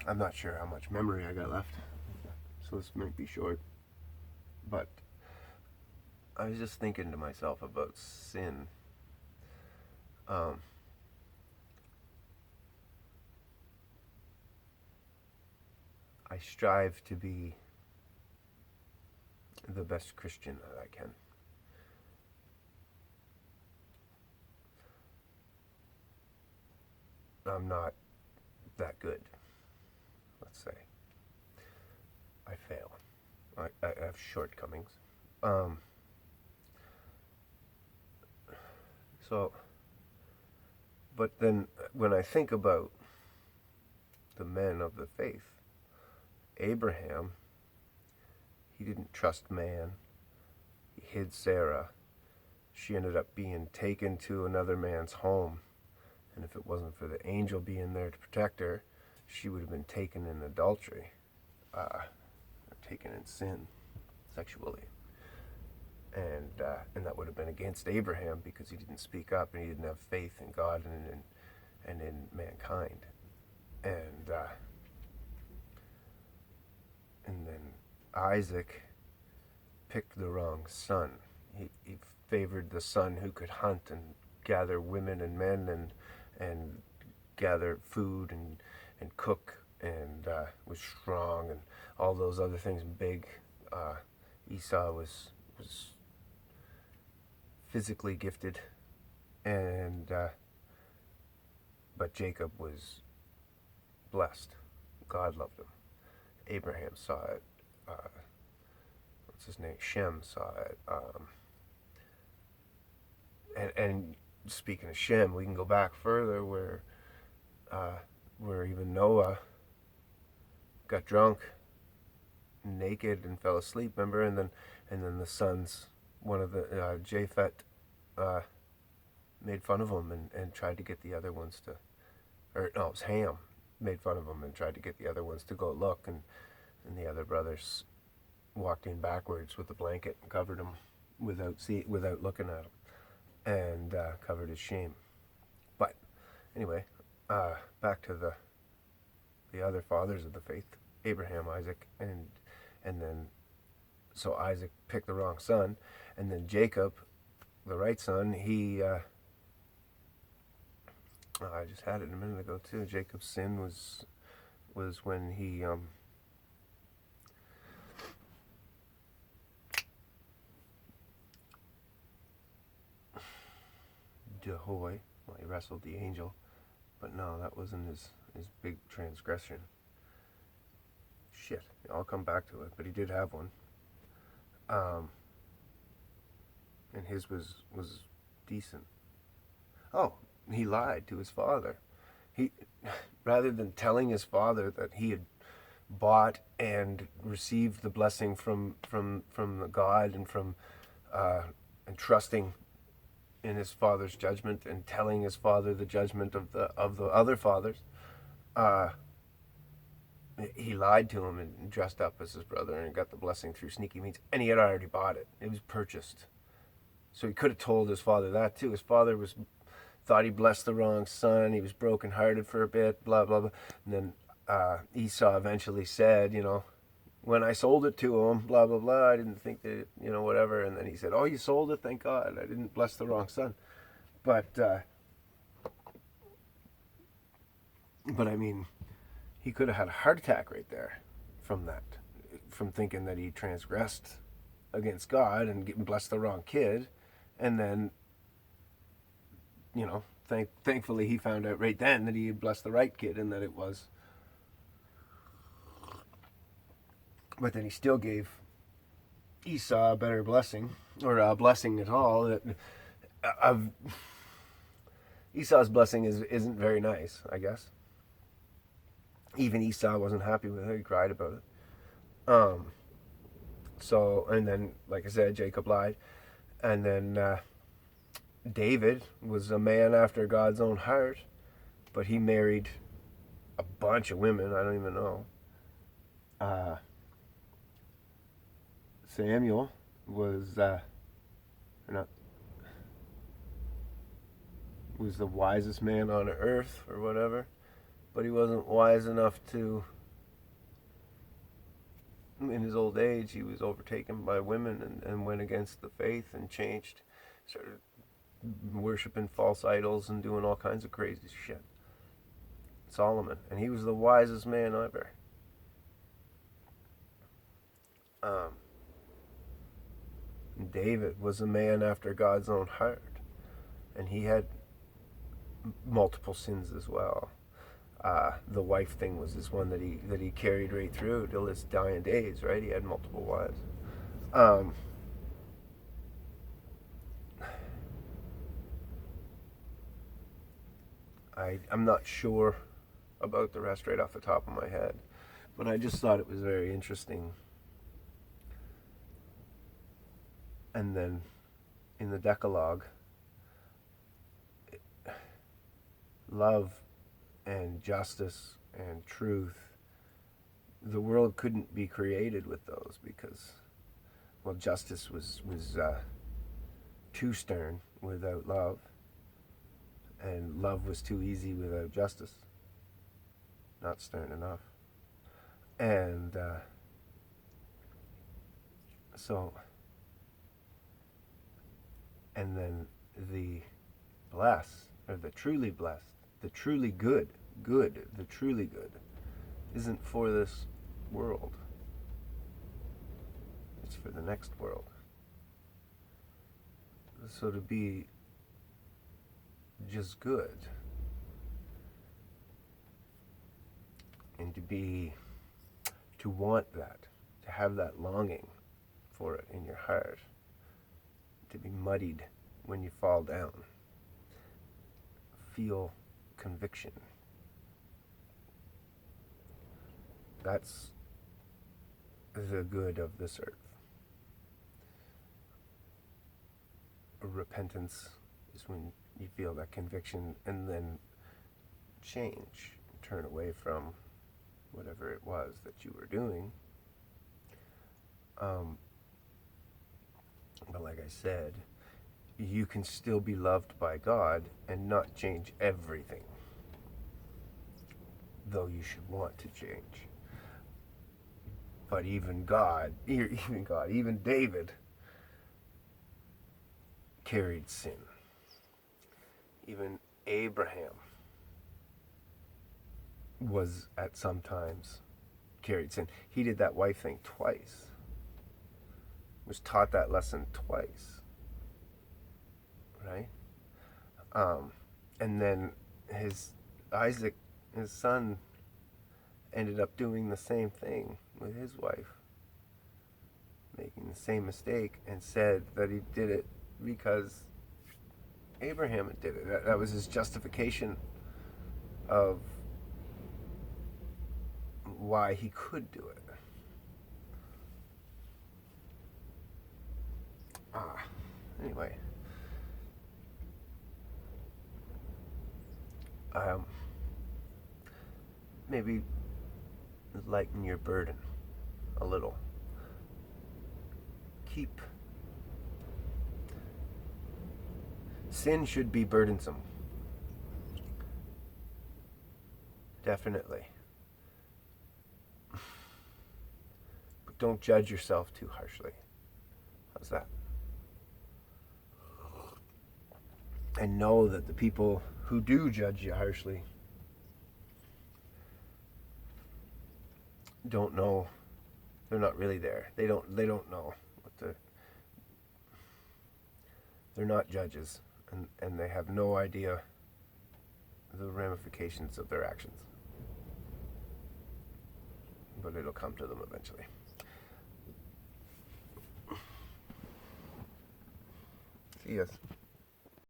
I'm not sure how much memory I got left, so this might be short. But I was just thinking to myself about sin. Um, I strive to be the best Christian that I can. I'm not that good, let's say. I fail. I have shortcomings. Um, so, but then when I think about the men of the faith, Abraham, he didn't trust man. He hid Sarah. She ended up being taken to another man's home. And if it wasn't for the angel being there to protect her, she would have been taken in adultery, taken in sin sexually. And that would have been against Abraham because he didn't speak up and he didn't have faith in God and in mankind. And and then Isaac picked the wrong son. He favored the son who could hunt and gather women and men and gather food and cook and was strong and all those other things big. Esau was physically gifted, and but Jacob was blessed. God loved him. Abraham saw it. What's his name? Shem saw it. And speaking of Shem, we can go back further where even Noah got drunk, naked, and fell asleep. Remember, and then the sons, one of the Japheth, made fun of him and tried to get the other ones to, or no, it was Ham made fun of him and tried to get the other ones to go look, and the other brothers walked in backwards with a blanket and covered him without looking at him, and covered his shame. But anyway, back to the other fathers of the faith, Abraham, Isaac, and then so Isaac picked the wrong son, and then Jacob, the right son, he I just had it a minute ago too. Jacob's sin was when he Jehoy, well, he wrestled the angel, but no, that wasn't his big transgression. Shit, I'll come back to it, but he did have one. And his was decent. Oh, he lied to his father. He, rather than telling his father that he had bought and received the blessing from the God and from and trusting in his father's judgment and telling his father the judgment of the other fathers, uh, he lied to him and dressed up as his brother and got the blessing through sneaky means. And he had already bought it. It was purchased. So he could have told his father that too. His father thought he blessed the wrong son. He was brokenhearted for a bit, blah, blah, blah. And then Esau eventually said, when I sold it to him, blah, blah, blah, I didn't think that, whatever. And then he said, oh, you sold it? Thank God. I didn't bless the wrong son. But I mean, he could have had a heart attack right there from that, from thinking that he transgressed against God and blessed the wrong kid. And then, thankfully he found out right then that he had blessed the right kid and that it was. But then he still gave Esau a better blessing, or a blessing at all. That Esau's blessing isn't very nice, I guess. Even Esau wasn't happy with it. He cried about it. So, and then, like I said, Jacob lied. And then David was a man after God's own heart, but he married a bunch of women. I don't even know. Samuel was was the wisest man on earth or whatever, but he wasn't wise enough to. In his old age, he was overtaken by women and went against the faith and changed, started worshiping false idols and doing all kinds of crazy shit. Solomon, and he was the wisest man ever. David was a man after God's own heart, and he had multiple sins as well. The wife thing was this one that he carried right through till his dying days. Right, he had multiple wives. I'm not sure about the rest right off the top of my head, but I just thought it was very interesting. And then in the Decalogue, love and justice and truth, the world couldn't be created with those because, well, justice was too stern without love, and love was too easy without justice, not stern enough. And and then the blessed, or the truly blessed, the truly good, the truly good, isn't for this world. It's for the next world. So to be just good, and to want that, to have that longing for it in your heart, to be muddied when you fall down, feel conviction. That's the good of this earth. Repentance is when you feel that conviction and then change, turn away from whatever it was that you were doing. But like I said, you can still be loved by God and not change everything, though you should want to change. But even David carried sin. Even Abraham was at some times carried sin. He did that wife thing twice. Was taught that lesson twice. Right? And then Isaac, his son, ended up doing the same thing with his wife, making the same mistake, and said that he did it because Abraham did it. That was his justification of why he could do it. Anyway, maybe lighten your burden a little. Sin should be burdensome. Definitely. But don't judge yourself too harshly. How's that? And know that the people who do judge you harshly don't know. They're not really there. They don't know what they're not judges, and they have no idea the ramifications of their actions. But it'll come to them eventually. See ya.